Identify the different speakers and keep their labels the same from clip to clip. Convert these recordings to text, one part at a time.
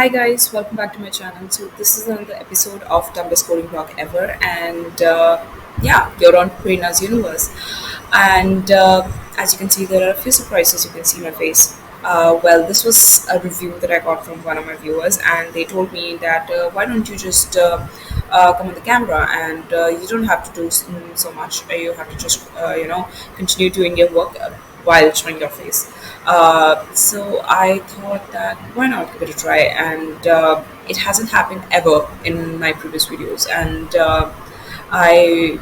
Speaker 1: Hi guys, welcome back to my channel. So this is another episode of dumbest coding blog ever, and yeah, you're on Prerna's universe. And as you can see, there are a few surprises. You can see my face. Well, this was a review that I got from one of my viewers, and they told me that why don't you just come on the camera and you don't have to do so much. You have to just continue doing your work while showing your face. So I thought that why not give it a try, and it hasn't happened ever in my previous videos, and I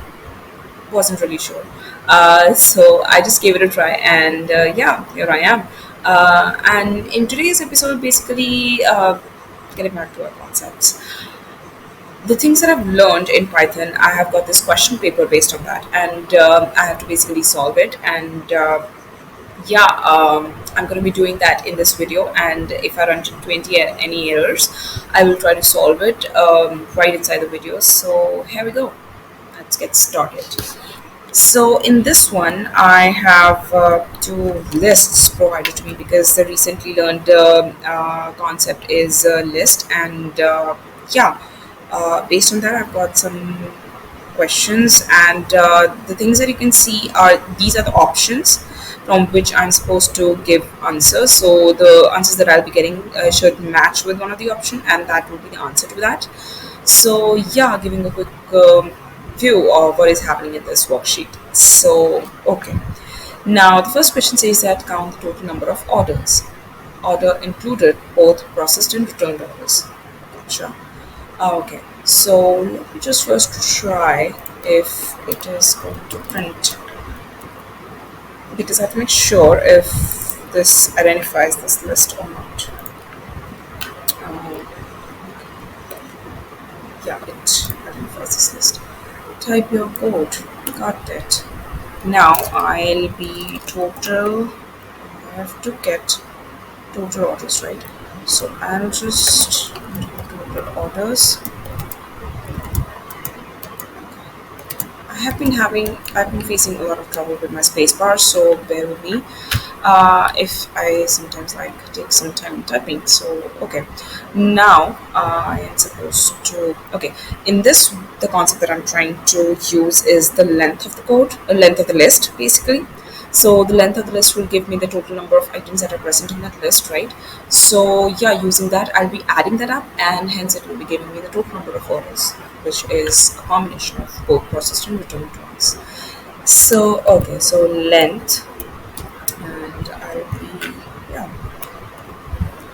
Speaker 1: wasn't really sure. So I just gave it a try, and yeah, here I am. And in today's episode, basically, getting back to our concepts, the things that I've learned in Python, I have got this question paper based on that, and I have to basically solve it. And yeah, I'm going to be doing that in this video. And if I run into any errors, I will try to solve it right inside the video. So here we go. Let's get started. So in this one, I have two lists provided to me because the recently learned concept is a list, and yeah, based on that, I've got some questions, and the things that you can see are these are the options from which I'm supposed to give answers. So the answers that I'll be getting should match with one of the option, and that will be the answer to that. So yeah, giving a quick view of what is happening in this worksheet. So okay, now the first question says that count the total number of orders. Order included both processed and returned orders. Gotcha. Okay, so let me just first try if it is going to print, because I have to make sure if this identifies this list or not. Um, yeah, it identifies this list. Type your code. Got it. Now I'll be total. I have to get total orders, right? So I'll just do total orders. I've been facing a lot of trouble with my spacebar, so bear with me if I sometimes take some time typing. So okay, now I am supposed to in this, the concept that I'm trying to use is the length of the code, length of the list basically. So the length of the list will give me the total number of items that are present in that list, right? So yeah, using that, I'll be adding that up, and hence it will be giving me the total number of orders, which is a combination of both processed and returned ones. So okay, so length, and I'll be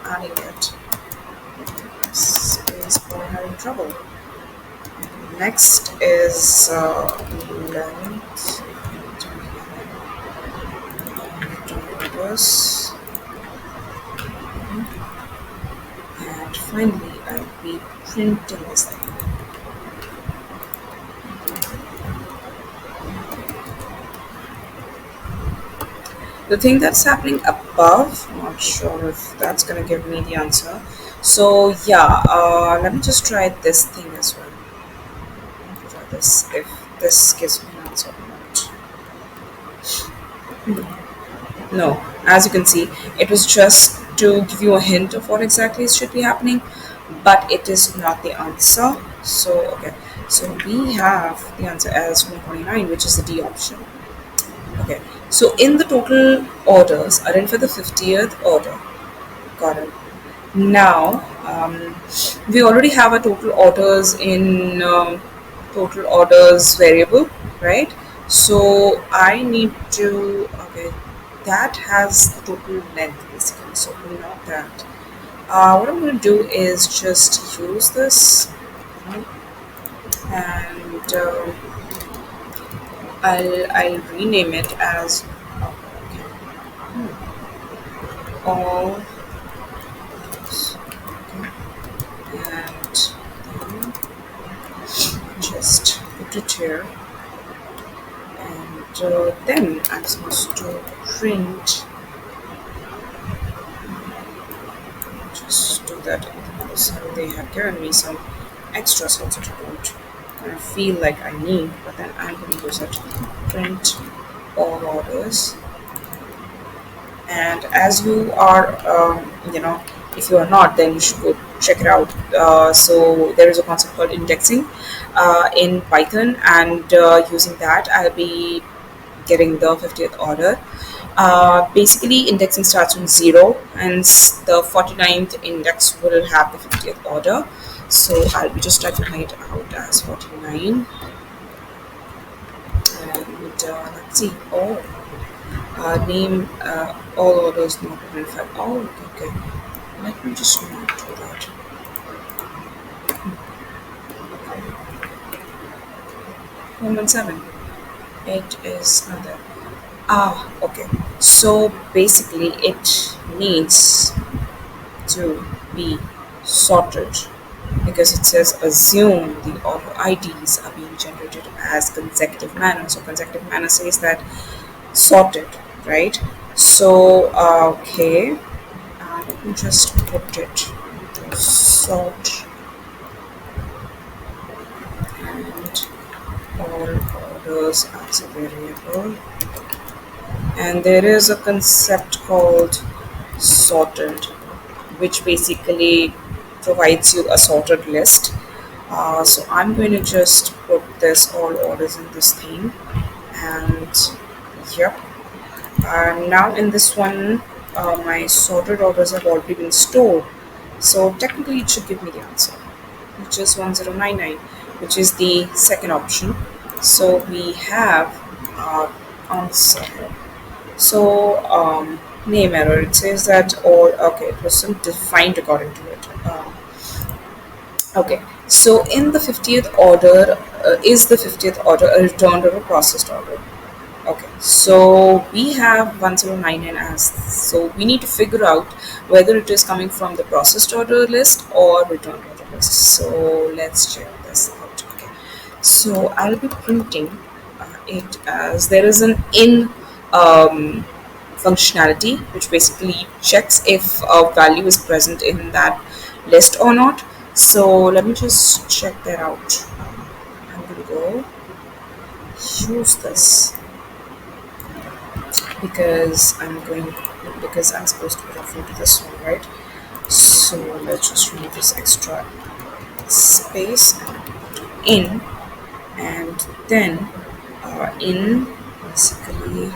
Speaker 1: adding it. Space bar having trouble. Next is length. Numbers. And finally, I'll be printing this thing. The thing that's happening above, I'm not sure if that's going to give me the answer. So yeah, let me just try this thing as well. Try this, if this gives me an answer or not. No, as you can see, it was just to give you a hint of what exactly should be happening, but it is not the answer. So okay, so we have the answer as 129, which is the D option. Okay, so in the total orders are in for the 50th order. Got it. Now we already have a total orders in total orders variable, right? So I need to that has the total length basically. So not that. What I'm going to do is just use this, and I'll rename it as all, and then just put it here, and then I'm supposed to print. Just do that because they have given me some extra cells that I don't kind of feel like I need, but then I'm going to use it. Print all orders. And as you are If you are not, then you should go check it out. So there is a concept called indexing in Python, and using that, I'll be getting the 50th order. Basically, indexing starts from 0, and the 49th index will have the 50th order. So I'll be just typing it out as 49. And let's see. Oh, name all orders not identified. Oh, okay. Let me just not do that. 117. It is not there. Ah, okay. So basically, it needs to be sorted because it says assume the auto IDs are being generated as consecutive manner. So consecutive manner says that sorted, right? So okay, let me just put it into sort and all orders as a variable. And there is a concept called sorted, which basically provides you a sorted list. So I'm going to just put this all orders in this thing, and yep. Now in this one, my sorted orders have already been stored. So technically, it should give me the answer, which is 1099, which is the second option. So we have answer. So name error. It says that all okay. It wasn't defined according to it. Okay. So in the 50th order, is the 50th order a returned or a processed order? Okay, so we have 1099 as, so we need to figure out whether it is coming from the processed order list or returned order list. So let's check this out. Okay, so I'll be printing it as there is an in functionality which basically checks if a value is present in that list or not. So let me just check that out. I'm gonna go use this because I'm supposed to refer to this one, right? So let's just remove this extra space and put in, and then in basically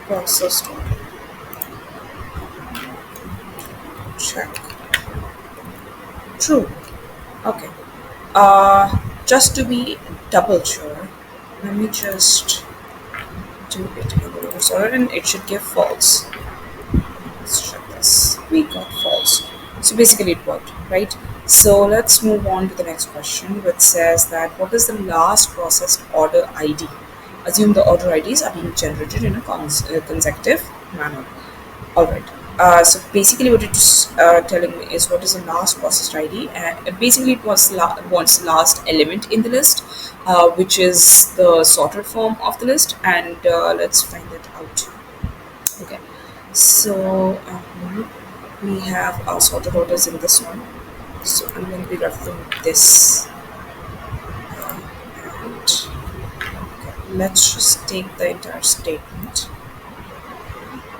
Speaker 1: processed order. Check true. Okay. Just to be double sure, let me just do it in the reverse order, and it should give false. Let's check this. We got false. So basically it worked, right? So let's move on to the next question, which says that what is the last processed order ID? Assume the order IDs are being generated in a consecutive manner. Alright. So basically what it's telling me is what is the last processed ID, and basically it wants last element in the list, which is the sorted form of the list, and let's find that out. Okay, so we have our sorted orders in this one. So I'm going to be referring this, and okay, let's just take the entire statement.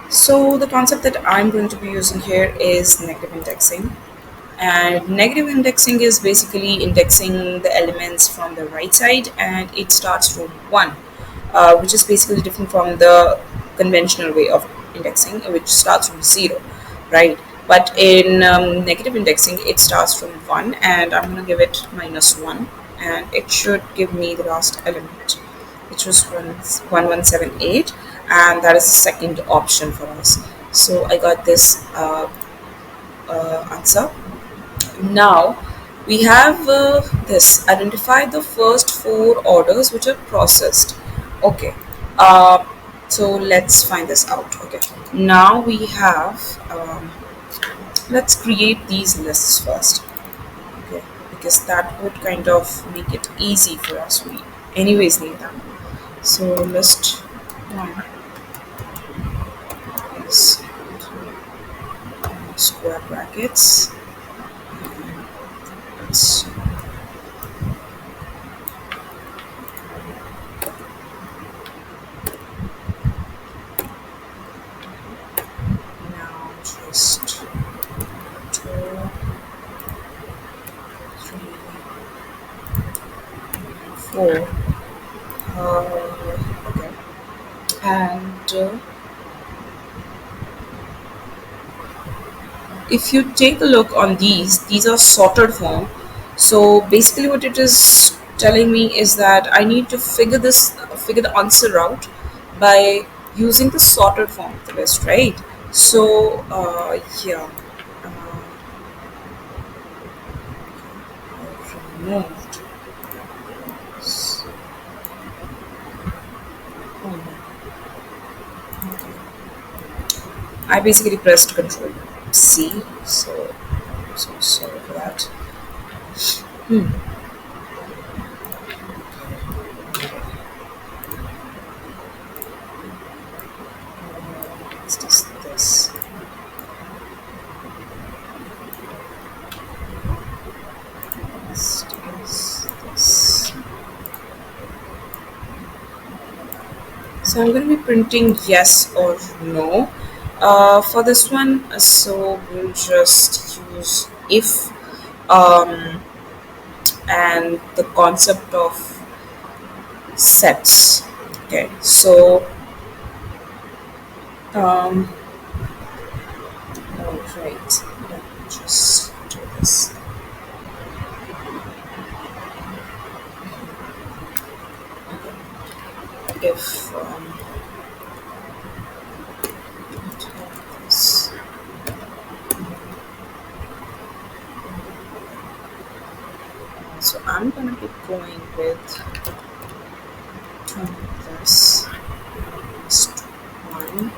Speaker 1: So the concept that I'm going to be using here is negative indexing. And negative indexing is basically indexing the elements from the right side, and it starts from 1, which is basically different from the conventional way of indexing, which starts from 0, right? But in negative indexing, it starts from 1, and I'm going to give it -1, and it should give me the last element, which was 1178, and that is the second option for us. So I got this answer. Now we have this identify the first 4 orders which are processed. Okay, uh, so let's find this out. Okay, now we have let's create these lists first. Okay, because that would kind of make it easy for us. We anyways need them. So list 1 is square brackets. Let's now just Ep4. Okay. And if you take a look on these are sorted form. So basically, what it is telling me is that I need to figure the answer out by using the sorted form of the list, right? So yeah, I've removed. Oh, I basically pressed Control C. So sorry for that. It's just this. This is this. So I'm going to be printing yes or no for this one. So we'll just use if um, and the concept of sets. Okay, so um, all right, let me just do this. If this, so I'm going to be going with this next one.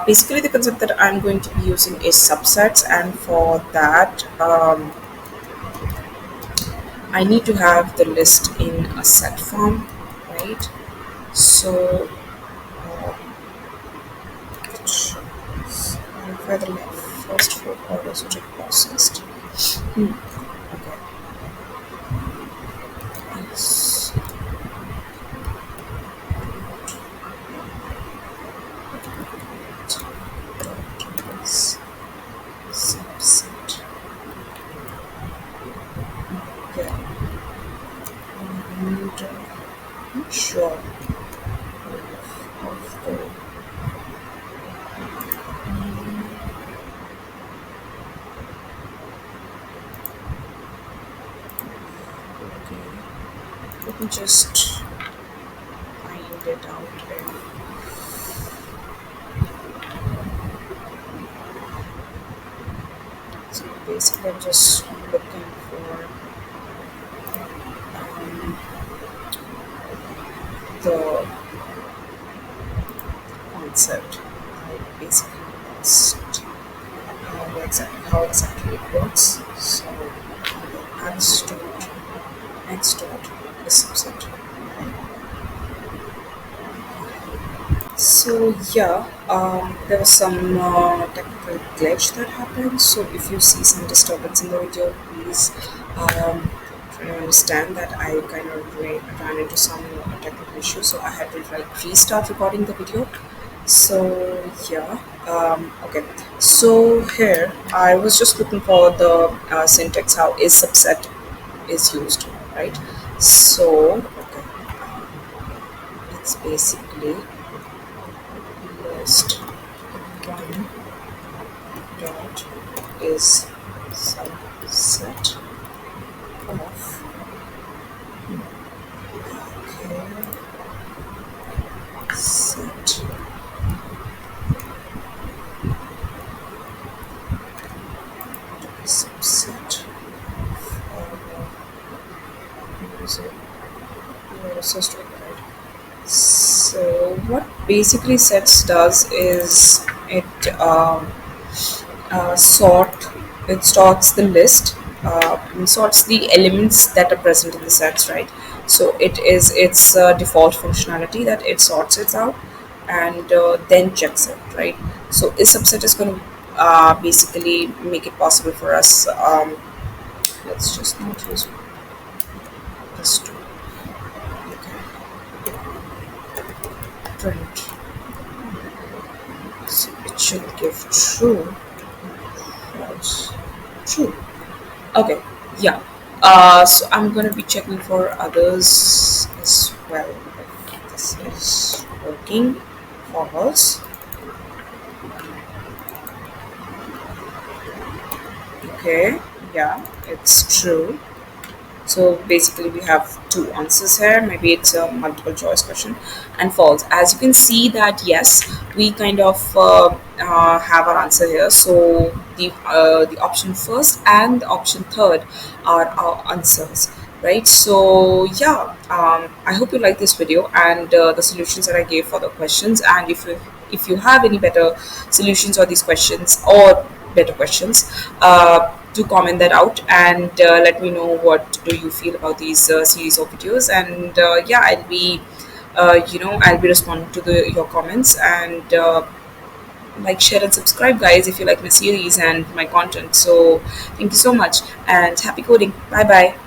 Speaker 1: Basically, the concept that I'm going to be using is subsets, and for that, I need to have the list in a set form, right? So, uh, verify the first four orders which are processed. Okay. Yes. Yes. Subset. Yeah. And not sure of the. Okay. Let me just find it out. So basically, I'm just looking for the concept. I basically lost how exactly it works. So add stored, next dot is subset. So yeah, there was some technical glitch that happened. So if you see some disturbance in the video, please try to understand that I kind of ran into some technical issue. So I had to like restart recording the video. So yeah, okay. So here I was just looking for the syntax how is subset is used, right? So okay, it's basically list one dot is subset of okay, set subset of user system, right? So what basically sets does is sort it sorts the list, sorts the elements that are present in the sets, right? So it's default functionality that it sorts it out and then checks it, right? So is subset is going to basically make it possible for us. Let's just not use this to print. So it should give true, false, True. Okay. Yeah. So I'm gonna be checking for others as well. If this is working for us. Okay. Yeah, it's true. So basically, we have two answers here. Maybe it's a multiple choice question and false. As you can see that yes, we kind of have our answer here. So the option first and the option third are our answers, right? So yeah, I hope you like this video and the solutions that I gave for the questions. And if you have any better solutions or these questions or better questions, do comment that out and let me know what do you feel about these series of videos. And yeah, I'll be responding to your comments. And like, share and subscribe, guys, if you like my series and my content. So thank you so much and happy coding. Bye bye.